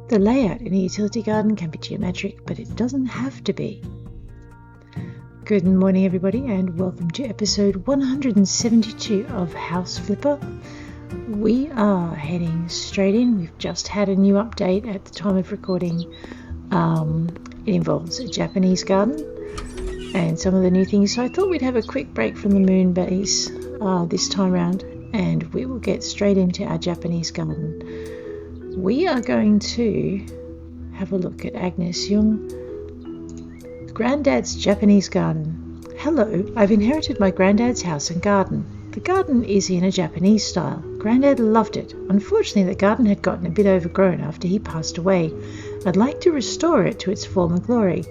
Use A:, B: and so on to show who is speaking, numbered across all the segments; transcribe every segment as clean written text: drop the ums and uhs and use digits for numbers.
A: The layout in a utility garden can be geometric, but it doesn't have to be. Good morning everybody, and welcome to episode 172 of House Flipper. We are heading straight in. We've just had a new update at the time of recording. It involves a Japanese garden and some of the new things, so I thought we'd have a quick break from the moon base this time round, and we will get straight into our Japanese garden. We are going to have a look at Agnes Jung, Granddad's Japanese garden. Hello, I've inherited my granddad's house and garden. The garden is in a Japanese style. Granddad loved it. Unfortunately, the garden had gotten a bit overgrown after he passed away. I'd like to restore it to its former glory.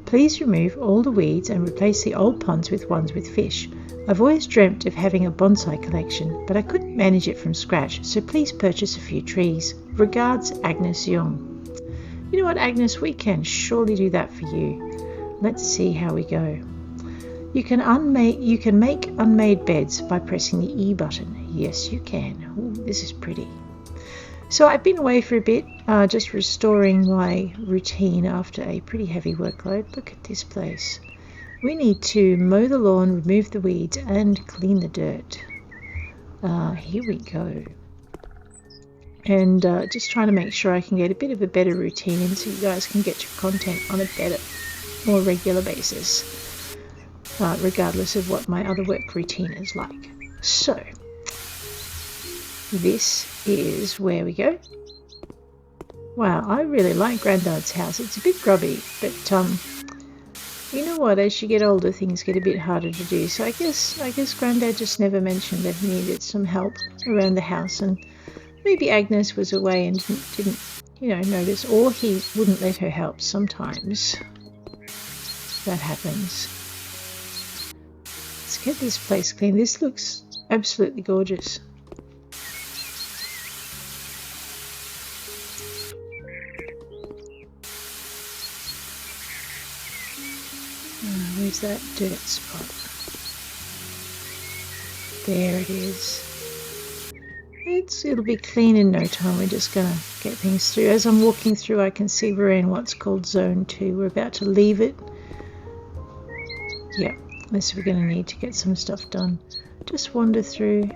A: Please remove all the weeds and replace the old ponds with ones with fish. I've always dreamt of having a bonsai collection, but I couldn't manage it from scratch, so please purchase a few trees. Regards, Agnes Jung. You know what, Agnes, we can surely do that for you. Let's see how we go. You can make unmade beds by pressing the E button. Yes, you can. Ooh, this is pretty. So I've been away for a bit, just restoring my routine after a pretty heavy workload. Look at this place. We need to mow the lawn, remove the weeds, and clean the dirt. Here we go. And just trying to make sure I can get a bit of a better routine in so you guys can get your content on a better, more regular basis, regardless of what my other work routine is like. So, this is where we go. Wow, I really like Granddad's house. It's a bit grubby, but you know what, as you get older things get a bit harder to do, so I guess Granddad just never mentioned that he needed some help around the house, and maybe Agnes was away and didn't notice, or he wouldn't let her help. Sometimes that happens. Let's get this place clean. This looks absolutely gorgeous. Where's that dirt spot? There it is. It'll be clean in no time. We're just going to get things through. As I'm walking through, I can see we're in what's called Zone 2. We're about to leave it. Yeah, unless we're going to need to get some stuff done. Just wander through,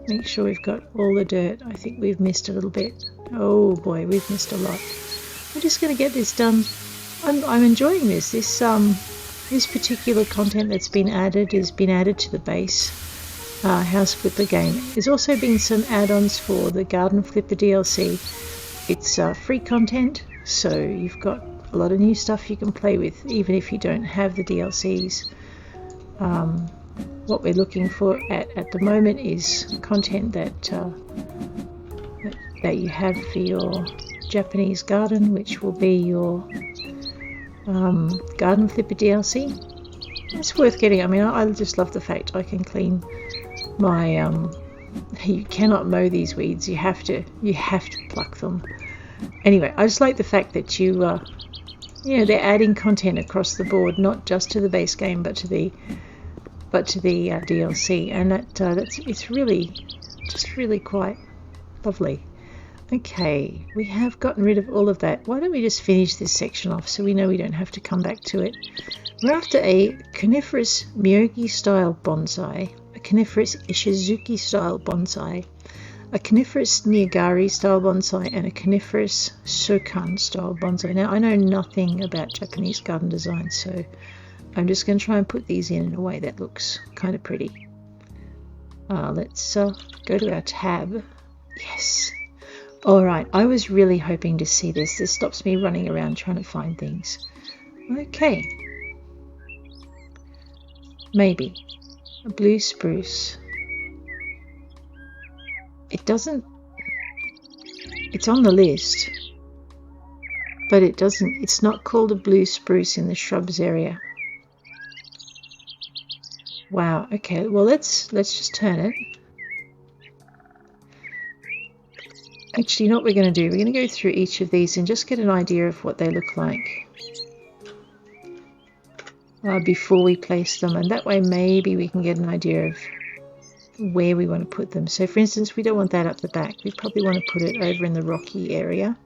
A: make sure we've got all the dirt. I think we've missed a little bit. Oh boy, we've missed a lot. We're just going to get this done. I'm enjoying this. This particular content that's been added has been added to the base House Flipper game. There's also been some add-ons for the Garden Flipper DLC. It's free content, so you've got a lot of new stuff you can play with, even if you don't have the DLCs. What we're looking for at the moment is content that you have for your Japanese garden, which will be your Garden Flipper DLC. It's worth getting. I mean, I just love the fact I can clean my you cannot mow these weeds. You have to pluck them. Anyway, I just like the fact that they're adding content across the board, not just to the base game, but to the DLC, and it's really quite lovely. Okay, we have gotten rid of all of that. Why don't we just finish this section off so we know we don't have to come back to it. We're after a coniferous Myogi style bonsai, a coniferous Ishizuki style bonsai, a coniferous Nigari style bonsai, and a coniferous Sokan style bonsai. Now, I know nothing about Japanese garden design, so I'm just going to try and put these in a way that looks kind of pretty. Let's go to our tab. Yes. Alright, I was really hoping to see this. This stops me running around trying to find things. Okay. Maybe. A blue spruce. It's on the list, but it's not called a blue spruce in the shrubs area. Wow, okay, well let's just turn it. Actually, you know what we're going to do? We're going to go through each of these and just get an idea of what they look like before we place them, and that way maybe we can get an idea of where we want to put them. So for instance, we don't want that up the back. We probably want to put it over in the rocky area.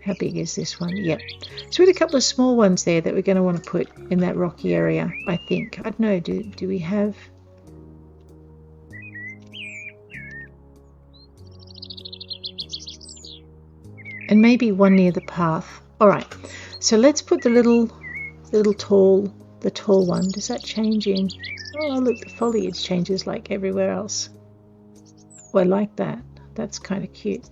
A: How big is this one? Yep. So we had a couple of small ones there that we're going to want to put in that rocky area, I think. I don't know, do we have... And maybe one near the path. All right, so let's put the tall one. Does that change in? Oh, look, the foliage changes like everywhere else. Oh, I like that. That's kind of cute.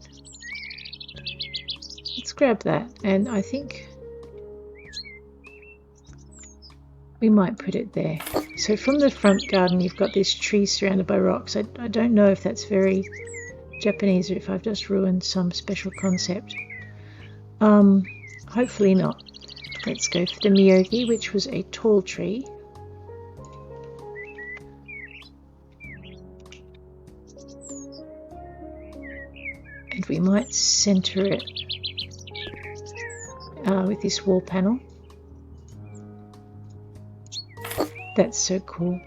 A: Let's grab that, and I think we might put it there. So from the front garden, you've got this tree surrounded by rocks. I don't know if that's very Japanese or if I've just ruined some special concept. Hopefully not. Let's go for the miyogi, which was a tall tree. And we might center it with this wall panel. That's so cool.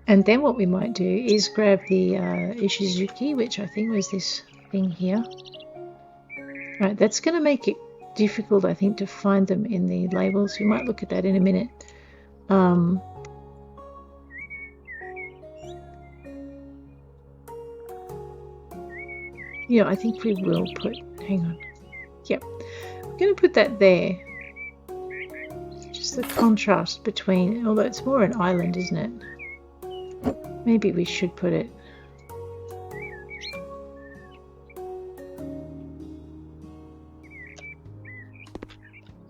A: And then what we might do is grab the Ishizuki, which I think was this thing here. Right, that's going to make it difficult, I think, to find them in the labels. We might look at that in a minute. Yeah, I think we will put... Hang on. Yep. We're going to put that there. Just the contrast between... Although it's more an island, isn't it? Maybe we should put it...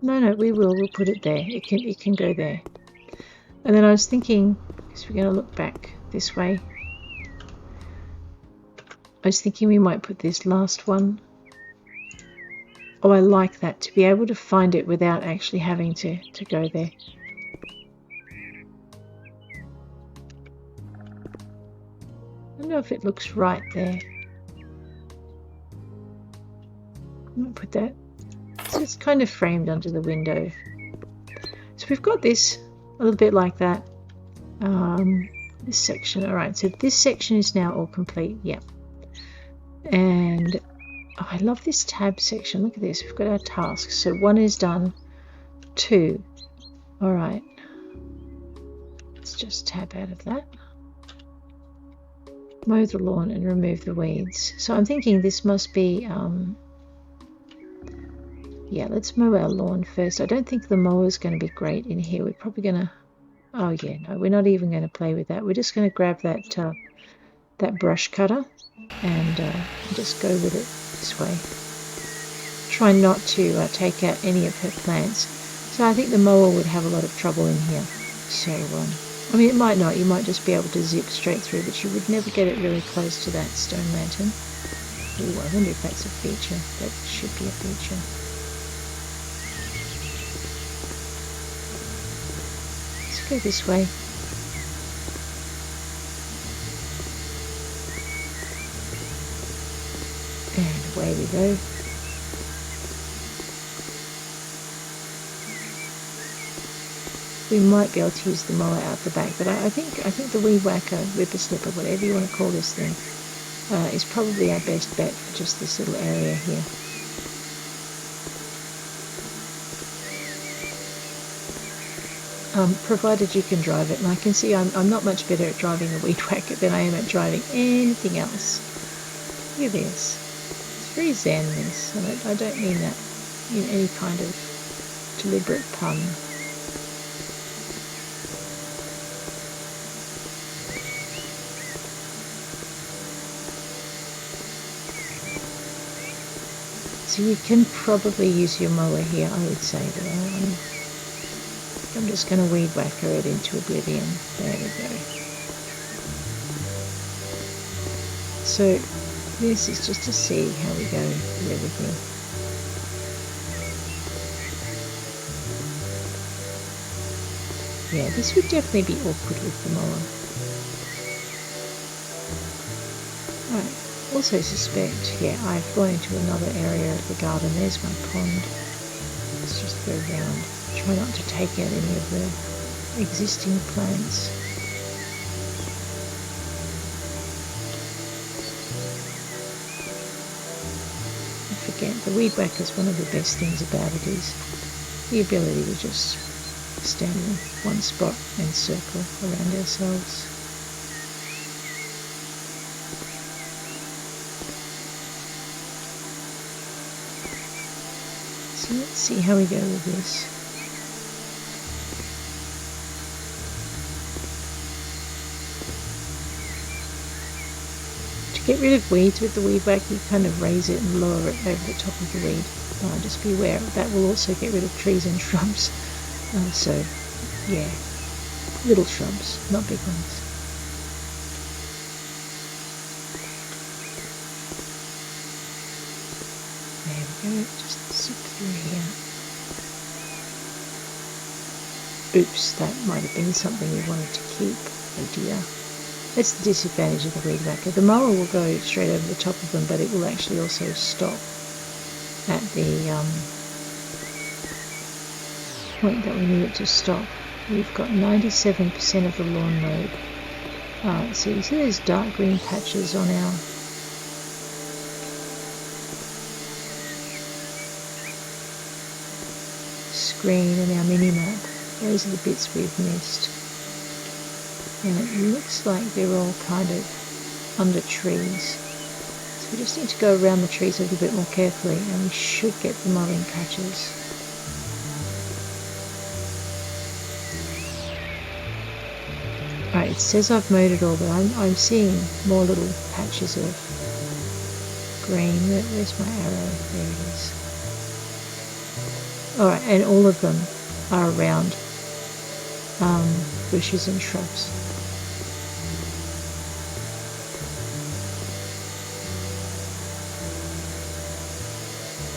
A: No, we'll put it there. It can go there. And then I was thinking, because we're going to look back this way, I was thinking we might put this last one. Oh, I like that, to be able to find it without actually having to go there. I don't know if it looks right there. I might put that. So it's kind of framed under the window. So we've got this a little bit like that. This section, all right. So this section is now all complete. Yep. And oh, I love this tab section. Look at this. We've got our tasks. So 1 is done. 2. All right. Let's just tab out of that. Mow the lawn and remove the weeds. So I'm thinking this must be. Yeah, let's mow our lawn first. I don't think the mower is going to be great in here. We're probably going to... Oh, yeah, no, we're not even going to play with that. We're just going to grab that that brush cutter and just go with it this way. Try not to take out any of her plants. So I think the mower would have a lot of trouble in here. So, I mean, it might not. You might just be able to zip straight through, but you would never get it really close to that stone lantern. Ooh, I wonder if that's a feature. That should be a feature. Go this way. And away we go. We might be able to use the mower out the back, but I think the weed whacker, whipper snipper, whatever you want to call this thing, is probably our best bet for just this little area here. Provided you can drive it. And I can see I'm not much better at driving a weed whacker than I am at driving anything else. Look at this. It's very zen, this. And I don't mean that in any kind of deliberate pun. So you can probably use your mower here, I would say, but I'm just going to weed whacker it into oblivion. There we go. So this is just to see how we go with everything. Yeah, this would definitely be awkward with the mower. Right. Also suspect, yeah, I've gone into another area of the garden. There's my pond. Let's just go round. Try not to take out any of the existing plants. I again, the weed whacker is one of the best things about it is the ability to just stand in one spot and circle around ourselves. So let's see how we go with this. To get rid of weeds with the weed whacker, you kind of raise it and lower it over the top of the weed. Just be aware that will also get rid of trees and shrubs. So yeah, little shrubs, not big ones. There we go, just zip through here. Oops, that might have been something we wanted to keep. Oh dear. That's the disadvantage of the weed whacker. The mower will go straight over the top of them, but it will actually also stop at the point that we need it to stop. We've got 97% of the lawn mowed. So you see those dark green patches on our screen and our mini map. Those are the bits we've missed. And it looks like they're all kind of under trees. So we just need to go around the trees a little bit more carefully and we should get the mowing patches. Right, it says I've mowed it all, but I'm seeing more little patches of green. Where's my arrow? There it is. Alright, and all of them are around bushes and shrubs.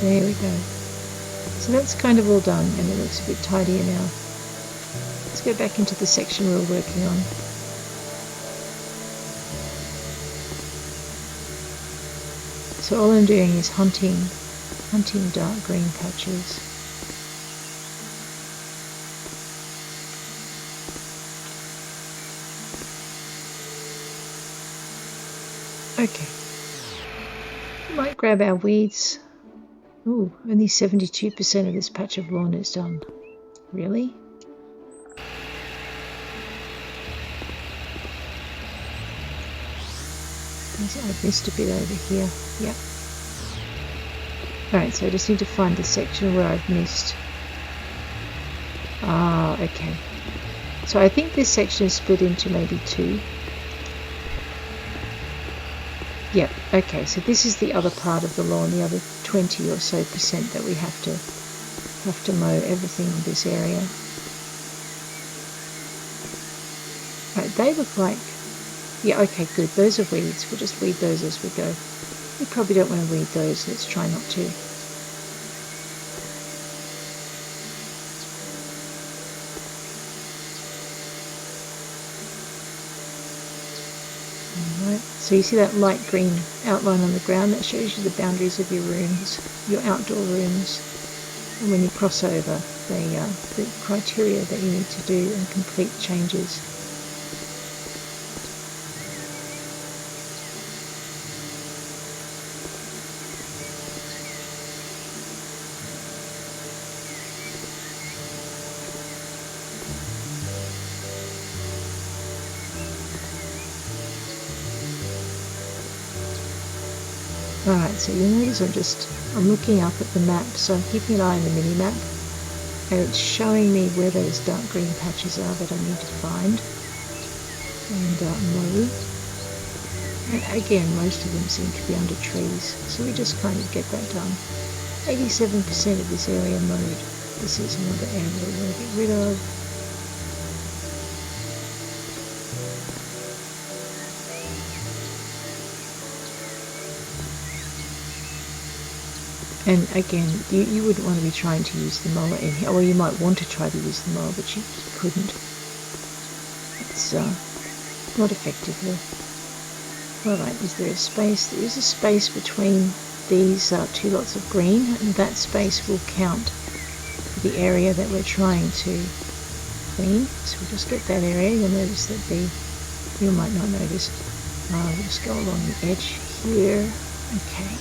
A: There we go. So that's kind of all done and it looks a bit tidier now. Let's go back into the section we're working on. So all I'm doing is hunting dark green patches. Okay. Might grab our weeds. Ooh, only 72% of this patch of lawn is done. Really? I've missed a bit over here. Yep. Alright, so I just need to find the section where I've missed. Ah, okay. So I think this section is split into maybe two. Yep, okay, so this is the other part of the lawn, the other 20 or so percent that we have to mow everything in this area. Right, they look like, yeah, okay, good, those are weeds. We'll just weed those as we go. We probably don't want to weed those, let's try not to. So you see that light green outline on the ground? That shows you the boundaries of your rooms, your outdoor rooms. And when you cross over, the criteria that you need to do and complete changes. Alright, so you'll notice I'm looking up at the map, so I'm keeping an eye on the mini-map, and it's showing me where those dark green patches are that I need to find and mow. And again, most of them seem to be under trees, so we just kind of get that done. 87% of this area mowed. This is another area we want to get rid of. And again, you wouldn't want to be trying to use the mower in here, or you might want to try to use the mower, but you couldn't. It's not effectively. Alright, is there a space? There is a space between these two lots of green, and that space will count for the area that we're trying to clean. So we'll just get that area. You'll notice that you might not notice. We'll just go along the edge here. Okay.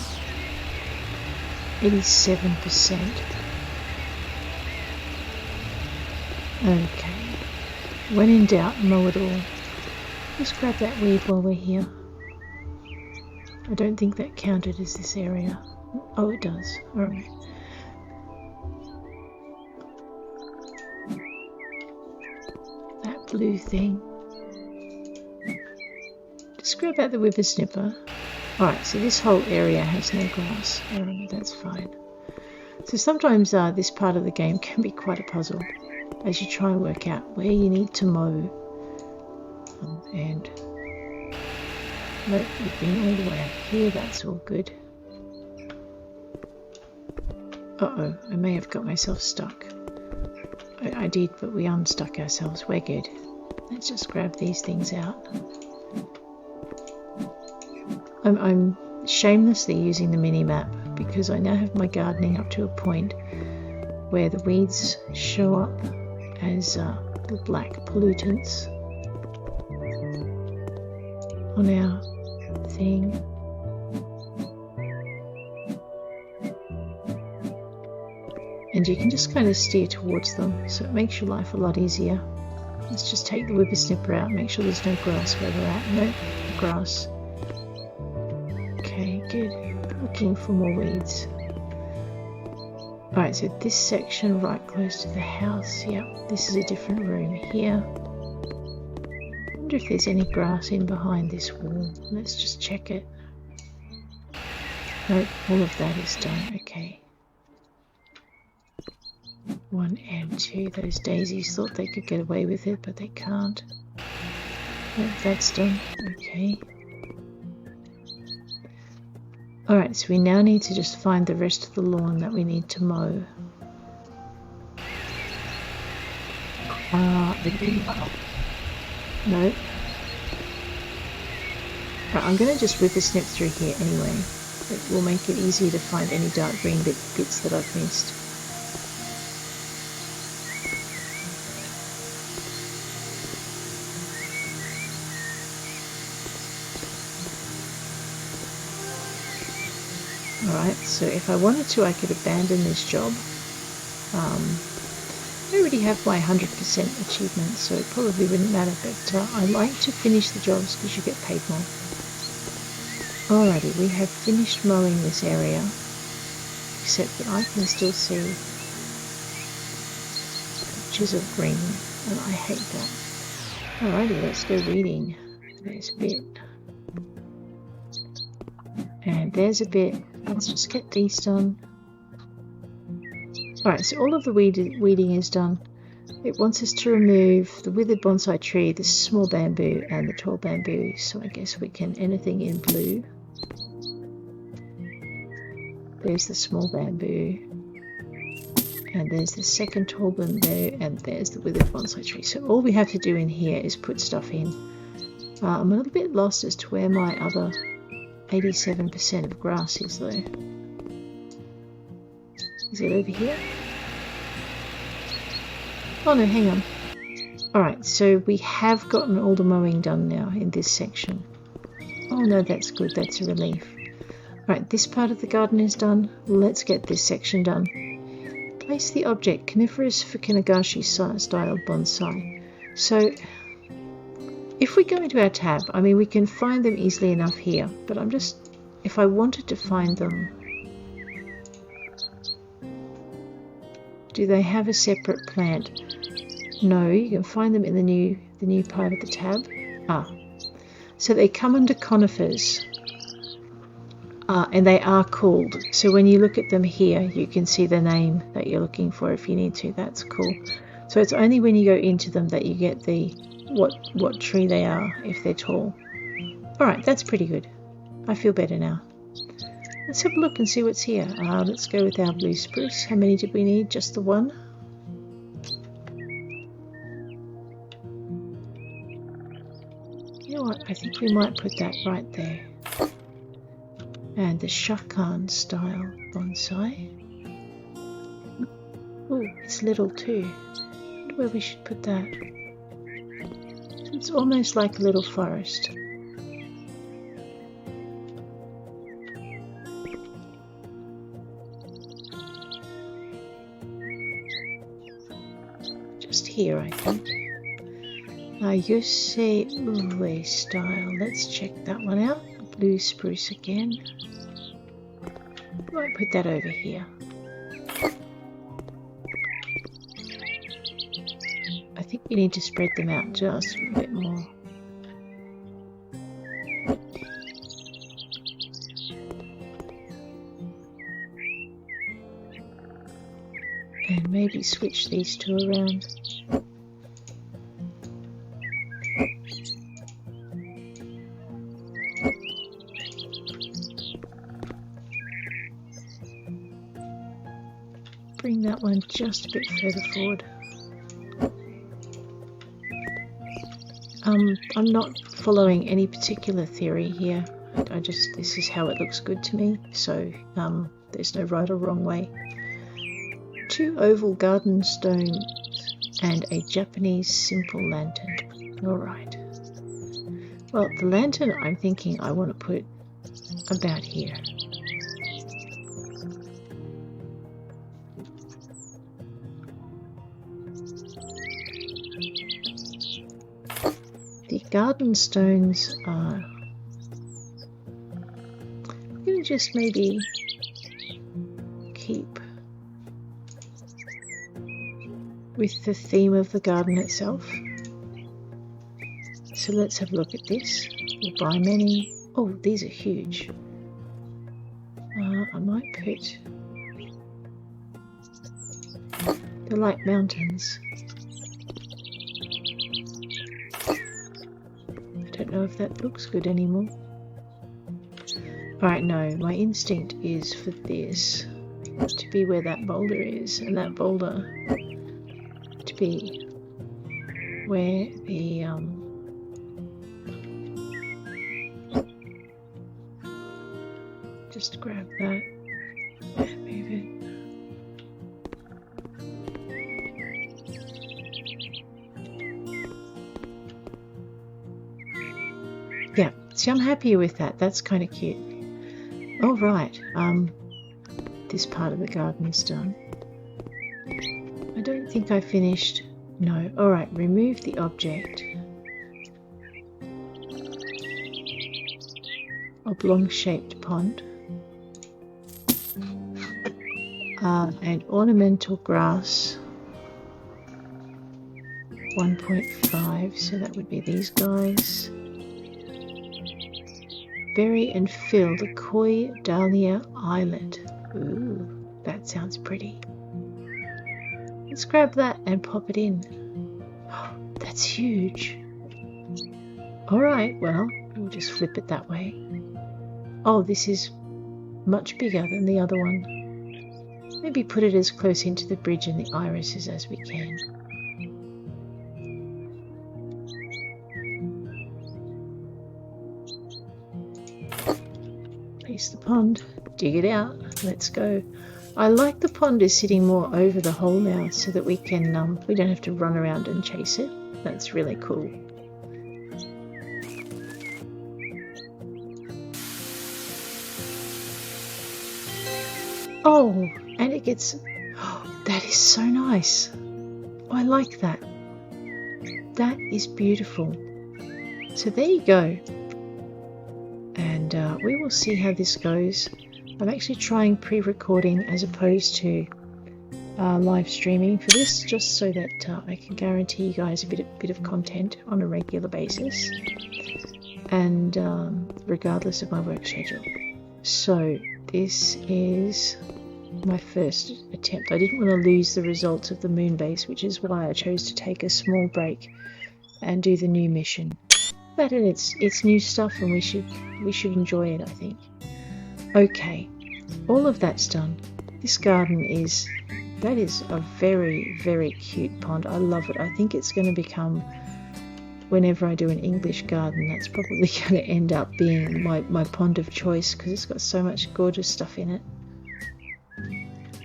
A: 87%. Okay. When in doubt, mow it all. Just grab that weed while we're here. I don't think that counted as this area. Oh, it does. Alright. That blue thing. Just grab out the whippersnipper. Alright, so this whole area has no grass. That's fine. So sometimes this part of the game can be quite a puzzle as you try and work out where you need to mow. And nope, we've been all the way up here, that's all good. Uh-oh, I may have got myself stuck. I did, but we unstuck ourselves. We're good. Let's just grab these things out. I'm shamelessly using the mini-map because I now have my gardening up to a point where the weeds show up as the black pollutants on our thing. And you can just kind of steer towards them, so it makes your life a lot easier. Let's just take the whippersnipper out, make sure there's no grass where we're at. No grass. Okay, good. Looking for more weeds. Alright, so this section right close to the house, yep, this is a different room here. I wonder if there's any grass in behind this wall. Let's just check it. Nope, all of that is done. Okay. 1 and 2, those daisies thought they could get away with it, but they can't. Nope, that's done. Okay. Alright, so we now need to just find the rest of the lawn that we need to mow. Nope. Right, I'm going to just whippersnip through here anyway. It will make it easier to find any dark green bits that I've missed. Alright, so if I wanted to, I could abandon this job. I already have my 100% achievement, so it probably wouldn't matter, but I like to finish the jobs because you get paid more. Alrighty, we have finished mowing this area, except that I can still see patches of green, and I hate that. Alrighty, let's go weeding. There's a bit. And there's a bit. Let's just get these done. Alright, so all of the weeding is done. It wants us to remove the withered bonsai tree, the small bamboo, and the tall bamboo. So I guess we can, anything in blue. There's the small bamboo. And there's the second tall bamboo, and there's the withered bonsai tree. So all we have to do in here is put stuff in. I'm a little bit lost as to where my other 87% of grass is though. Is it over here? Oh no, hang on. Alright, so we have gotten all the mowing done now in this section. Oh no, that's good, that's a relief. Alright, this part of the garden is done. Let's get this section done. Place the object, coniferous Fukinagashi style bonsai. So, if we go into our tab, I mean we can find them easily enough here, but I'm just, if I wanted to find them, do they have a separate plant? No, you can find them in the new part of the tab. So they come under conifers, and they are called. So when you look at them here, you can see the name that you're looking for if you need to. That's cool. So it's only when you go into them that you get the what tree they are if they're tall. Alright, that's pretty good. I feel better now. Let's have a look and see what's here. Let's go with our blue spruce. How many did we need? Just the one? You know what? I think we might put that right there. And the Shakan style bonsai. Oh, it's little too. I wonder where we should put that. It's almost like a little forest. just here, I think. Yosei Uwe style. Let's check that one out. Blue spruce again. Might put that over here. I think we need to spread them out just a bit more. And maybe switch these two around. Bring that one just a bit further forward. I'm not following any particular theory here. This is how it looks good to me, so there's no right or wrong way. 2 oval garden stones and a Japanese simple lantern. Alright. Well, the lantern I'm thinking I want to put about here. The garden stones are... I'm going to just maybe keep with the theme of the garden itself. So let's have a look at this. We'll buy many. Oh, these are huge. I might put... They're like mountains. I don't know if that looks good anymore. Alright, no, my instinct is for this to be where that boulder is, and that boulder to be where the just grab that and move it. Yeah, see, I'm happy with that. That's kind of cute. All right, this part of the garden is done. I don't think I finished. No. All right, remove the object. Oblong-shaped pond. And ornamental grass. 1.5, so that would be these guys. Berry and fill the koi dahlia islet. Ooh, that sounds pretty. Let's grab that and pop it in. Oh, that's huge. Alright, well, we'll just flip it that way. Oh, this is much bigger than the other one. Maybe put it as close into the bridge and the irises as we can. Place the pond, dig it out, let's go. I like the pond is sitting more over the hole now so that we can, we don't have to run around and chase it. That's really cool. Oh, and it gets, oh, that is so nice. I like that. That is beautiful. So there you go. And we will see how this goes. I'm actually trying pre-recording as opposed to live streaming for this, just so that I can guarantee you guys a bit of content on a regular basis, and regardless of my work schedule. So this is my first attempt. I didn't want to lose the results of the moon base, which is why I chose to take a small break and do the new mission. That and it's new stuff, and we should enjoy it, I think. Okay, all of that's done. This garden is a very, very cute pond. I love it. I think it's going to become, whenever I do an English garden, that's probably going to end up being my pond of choice, because it's got so much gorgeous stuff in it.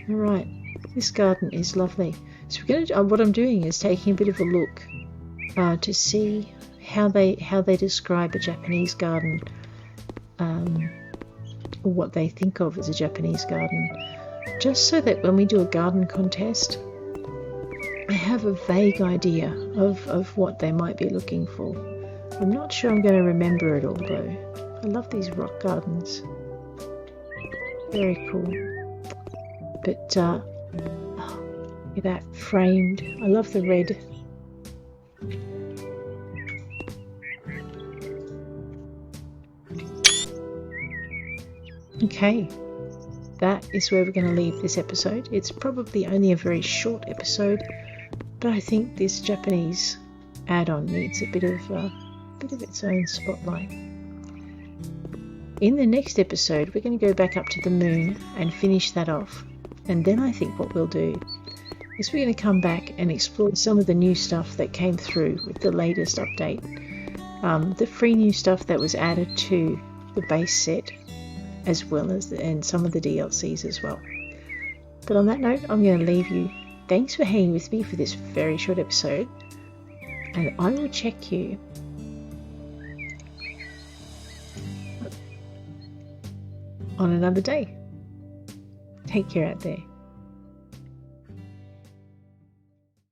A: Alright, this garden is lovely. So we're going to, what I'm doing is taking a bit of a look to see how they describe a Japanese garden, or what they think of as a Japanese garden, just so that when we do a garden contest, I have a vague idea of what they might be looking for. I'm not sure I'm going to remember it all though. I love these rock gardens. Very cool. But look at that, framed. I love the red. Okay, that is where we're going to leave this episode. It's probably only a very short episode, but I think this Japanese add-on needs a bit of its own spotlight. In the next episode, we're going to go back up to the moon and finish that off. And then I think what we'll do is we're going to come back and explore some of the new stuff that came through with the latest update. The free new stuff that was added to the base set, as well as and some of the DLCs as well. But on that note, I'm going to leave you. Thanks for hanging with me for this very short episode, and I will check you on another day. Take care out there.